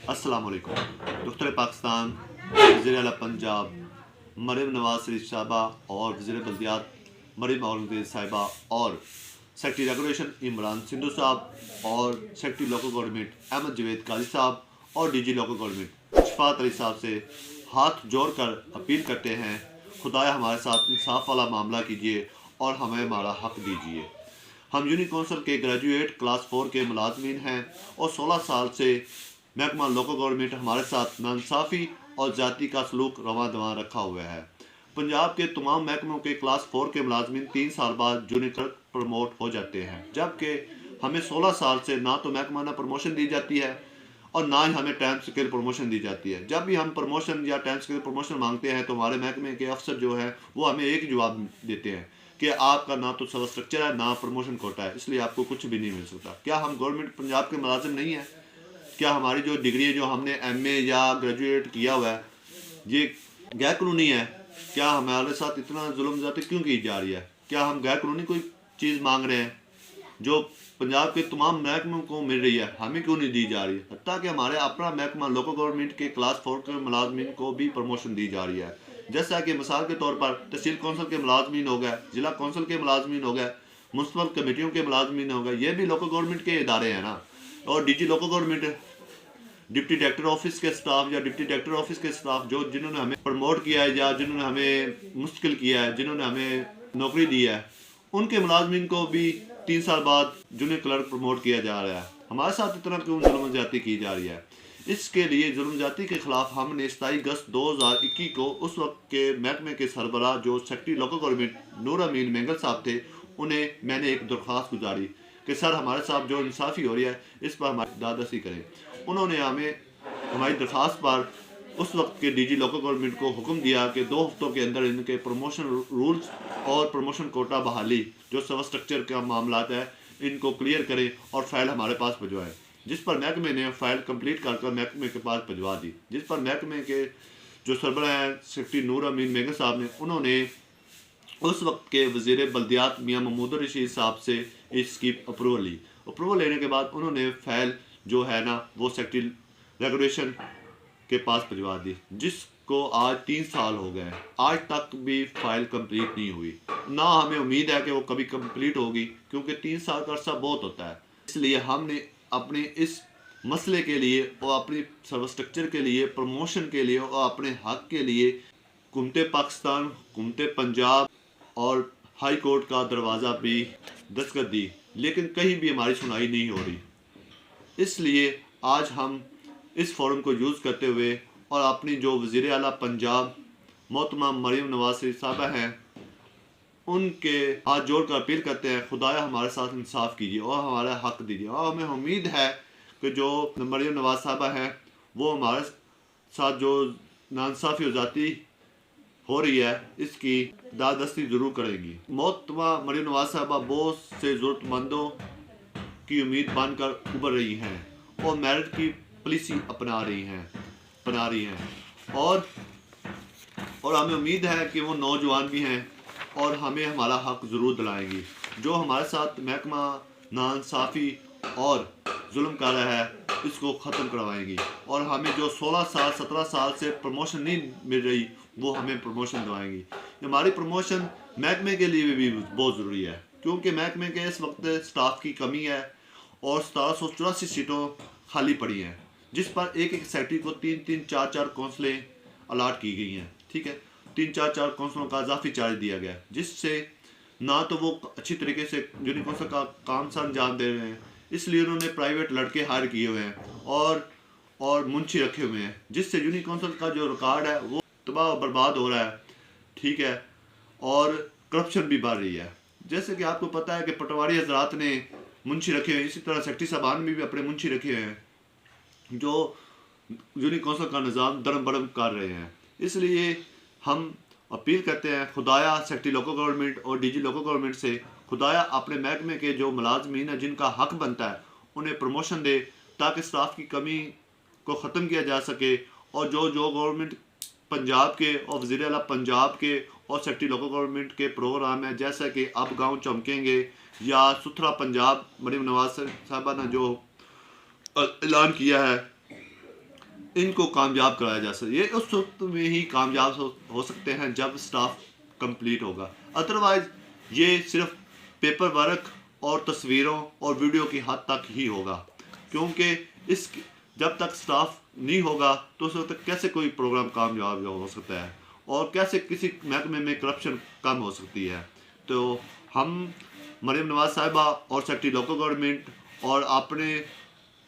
अस्सलाम वालेकुम। दुख्तर पाकिस्तान वज़ीर आला पंजाब मरीम नवाज शरीफ साहिबा और वज़ीर बल्दियात मरीम औरंगज़ेब साहिबा और सेक्रेटरी रेगुलेशन इमरान सिंधु साहब और secretary local government Ahmed Javed Qazi साहब और DG local government Shafat Ali साहब से हाथ जोड़कर अपील करते हैं, खुदाया हमारे साथ इंसाफ वाला मामला कीजिए और हमें हमारा हक दीजिए। हम यूनियन कौंसिल के ग्रेजुएट क्लास 4 के मुलाजमीन हैं और 16 साल से महकमा लोकल गवर्नमेंट हमारे साथ नाइंसाफ़ी और ज़ाती का सलूक रवां दवां रखा हुआ है। पंजाब के तमाम महकमों के क्लास 4 के मुलाजमीन 3 साल बाद जूनियर क्लर्क प्रमोट हो जाते हैं, जबकि हमें 16 साल से ना तो महकमाना प्रमोशन दी जाती है और ना ही हमें टाइम स्केल प्रमोशन दी जाती है। जब भी हम प्रमोशन या टाइम स्केल प्रमोशन मांगते हैं तो हमारे महकमे के अफसर जो है वो हमें एक ही जवाब देते हैं कि आपका ना तो सब स्ट्रक्चर है ना प्रमोशन कोटा है, इसलिए आपको कुछ भी नहीं मिल सकता। क्या हम गवर्नमेंट पंजाब के मुलाजिम नहीं हैं? क्या हमारी जो डिग्री है, जो हमने एमए या ग्रेजुएट किया हुआ है, ये गैर कानूनी है? क्या हमारे साथ इतना जुल्म ज़्यादती क्यों की जा रही है? क्या हम गैर कानूनी कोई चीज़ मांग रहे हैं जो पंजाब के तमाम महकमों को मिल रही है, हमें क्यों नहीं दी जा रही? हत्ता कि हमारे अपना महकमा लोकल गवर्नमेंट के क्लास 4 के मुलाजमीन को भी प्रमोशन दी जा रही है। जैसा कि मिसाल के तौर पर तहसील कौंसिल के मुलाजमीन हो गए, ज़िला कौंसिल के मुलाजमीन हो गए, म्युनिसिपल कमेटियों के मुलाजमीन हो गए, ये भी लोकल गवर्नमेंट के इदारे हैं ना। और DG local government, deputy director office के स्टाफ या डिप्टी डायरेक्टर ऑफिस के स्टाफ जो जिन्होंने हमें प्रमोट किया है या जिन्होंने हमें मुश्किल किया है, जिन्होंने हमें नौकरी दी है, उनके मुलाजमीन को भी 3 साल बाद जूनियर क्लर्क प्रमोट किया जा रहा है। हमारे साथ इतना क्यों जुल्म ज़्यादती की जा रही है? इसके लिए जुल्म ज़्यादती के खिलाफ हमने 27 अगस्त 2021 को उस वक्त के महकमे के सरबराह जो सेक्रेटरी लोकल गवर्नमेंट नूर अमीन मेंगल साहब थे, उन्हें मैंने एक दरख्वास्त गुजारी कि सर हमारे साथ जो इंसाफ़ी हो रही है इस पर हमारी दादरसी करें। उन्होंने हमें हमारी दरख्वास्त पर उस वक्त के डीजी लोकल गवर्नमेंट को हुक्म दिया कि 2 हफ्तों के अंदर इनके प्रमोशन रूल्स और प्रमोशन कोटा बहाली जो सब स्ट्रक्चर का मामला है इनको क्लियर करें और फाइल हमारे पास भिजवाएं। जिस पर महकमे ने फाइल कंप्लीट कर महकमे के पास भिजवा दी, जिस पर महकमे के जो सरबराह हैं सेक्रेटरी नूर अमीन मेंगल साहब ने, उन्होंने उस वक्त के वज़ीर बल्दियात मियाँ महमूद रशीद साहब से इसकी अप्रूवल ली। अप्रूवल लेने के बाद उन्होंने फाइल जो है ना वो सेक्रेटरी रेगुलेशन के पास भिजवा दी, जिसको आज 3 साल हो गए, आज तक भी फाइल कंप्लीट नहीं हुई। ना हमें उम्मीद है कि वो कभी कंप्लीट होगी, क्योंकि 3 साल का अर्सा बहुत होता है। इसलिए हमने अपने इस मसले के लिए और अपनी सर्व स्ट्रक्चर के लिए, प्रमोशन के लिए और अपने हक के लिए हुकूमत पाकिस्तान, हुकूमत पंजाब और हाई कोर्ट का दरवाज़ा भी दस्तखत दी, लेकिन कहीं भी हमारी सुनाई नहीं हो रही। इसलिए आज हम इस फोरम को यूज़ करते हुए और अपनी जो वज़ीर आला पंजाब मोहतरमा मरीम नवाज शरीफ साहबा हैं उनके हाथ जोड़कर अपील करते हैं, खुदाया हमारे साथ इंसाफ कीजिए और हमारा हक दीजिए। और हमें उम्मीद है कि जो मरीम नवाज साहबा हैं वो हमारे साथ जो नाइंसाफ़ी और ज़्यादती हो रही है इसकी दादस्ती ज़रूर करेंगी। मोहतरमा मरीम नवाज साहबा बहुत से ज़रूरतमंदों की उम्मीद बनकर उभर रही हैं और मेरिट की पॉलिसी अपना रही हैं और हमें उम्मीद है कि वो नौजवान भी हैं और हमें हमारा हक ज़रूर दिलाएंगी। जो हमारे साथ महकमा नाइंसाफ़ी और जुल्म कर रहा है इसको ख़त्म करवाएंगी और हमें जो 16 साल 17 साल से प्रमोशन नहीं मिल रही वो हमें प्रमोशन दिलाएंगी। हमारी प्रमोशन महकमे के लिए भी बहुत ज़रूरी है, क्योंकि महकमे के इस वक्त स्टाफ की कमी है और 1784 सीटों खाली पड़ी हैं, जिस पर एक सेक्रेटरी को 3-3, 4-4 कौंसलें अलाट की गई हैं। ठीक है, 3-4 कौंसलों का इजाफी चार्ज दिया गया, जिससे ना तो वो अच्छी तरीके से यूनियन कौंसिल का काम से अंजाम दे रहे हैं, इसलिए उन्होंने प्राइवेट लड़के हायर किए हुए हैं और मुंशी रखे हुए हैं, जिससे यूनियन कौंसिल का जो रिकॉर्ड है वो तबाह और बर्बाद हो रहा है। ठीक है, और करप्शन भी बढ़ रही है। जैसे कि आपको पता है कि पटवारी हजरात ने मुंशी रखे हुए हैं, इसी तरह सेक्रेटरी साहबान भी अपने मुंशी रखे हुए हैं जो यूनियन कौंसिल का निज़ाम दरम बरम कर रहे हैं। इसलिए हम अपील करते हैं, खुदाया सेक्रेटरी लोकल गवर्नमेंट और डीजी लोकल गवर्नमेंट से, खुदाया अपने महकमे के जो मुलाजमीन हैं जिनका हक बनता है उन्हें प्रमोशन दे, ताकि स्टाफ की कमी को ख़त्म किया जा सके। और जो गवर्नमेंट पंजाब के और वज़ीर आला पंजाब के और सेक्रेटरी लोकल गवर्नमेंट के प्रोग्राम है, जैसा कि अब गाँव चमकेंगे या सुथरा पंजाब मरीम नवाज साहबा ने जो ऐलान किया है, ان کو کامیاب کرایا جا سکتا ہے. یہ اس وقت میں ہی کامیاب ہو سکتے ہیں جب سٹاف کمپلیٹ ہوگا. ادروائز یہ صرف پیپر ورک اور تصویروں اور ویڈیو کی حد تک ہی ہوگا، کیونکہ جب تک سٹاف نہیں ہوگا تو اس وقت تک کیسے کوئی پروگرام کامیاب ہو سکتا ہے اور کیسے کسی محکمے میں کرپشن کم ہو سکتی ہے. تو ہم مریم نواز صاحبہ اور سیکٹری لوکل گورنمنٹ اور اپنے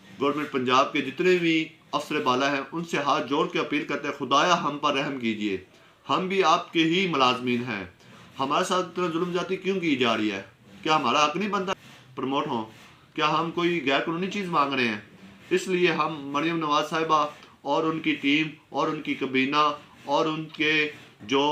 گورنمنٹ پنجاب کے جتنے بھی افسر بالا ہیں ان سے ہاتھ جوڑ کے اپیل کرتے ہیں، خدایا ہم پر رحم کیجئے، ہم بھی آپ کے ہی ملازمین ہیں، ہمارے ساتھ اتنا ظلم زیادتی کیوں کی جا رہی ہے؟ کیا ہمارا حق نہیں بنتا پروموٹ ہوں؟ کیا ہم کوئی غیر قانونی چیز مانگ رہے ہیں؟ اس لیے ہم مریم نواز صاحبہ اور ان کی ٹیم اور ان کی کابینہ اور ان کے جو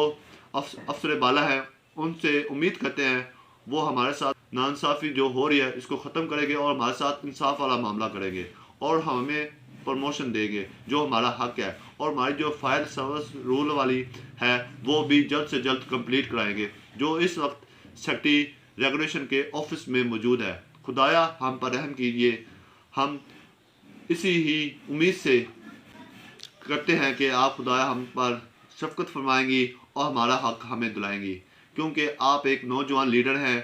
افسر بالا ہیں ان سے امید کرتے ہیں وہ ہمارے ساتھ ناانصافی جو ہو رہی ہے اس کو ختم کریں گے اور ہمارے ساتھ انصاف والا معاملہ کریں گے اور ہمیں پروموشن دیں گے جو ہمارا حق ہے، اور ہماری جو فائر سروس رول والی ہے وہ بھی جلد سے جلد کمپلیٹ کرائیں گے جو اس وقت سیکٹری ریگولیشن کے آفس میں موجود ہے. خدایا ہم پر رحم کیجیے. ہم اسی ہی امید سے کرتے ہیں کہ آپ خدایا ہم پر شفقت فرمائیں گی اور ہمارا حق ہمیں دلائیں گی، کیونکہ آپ ایک نوجوان لیڈر ہیں.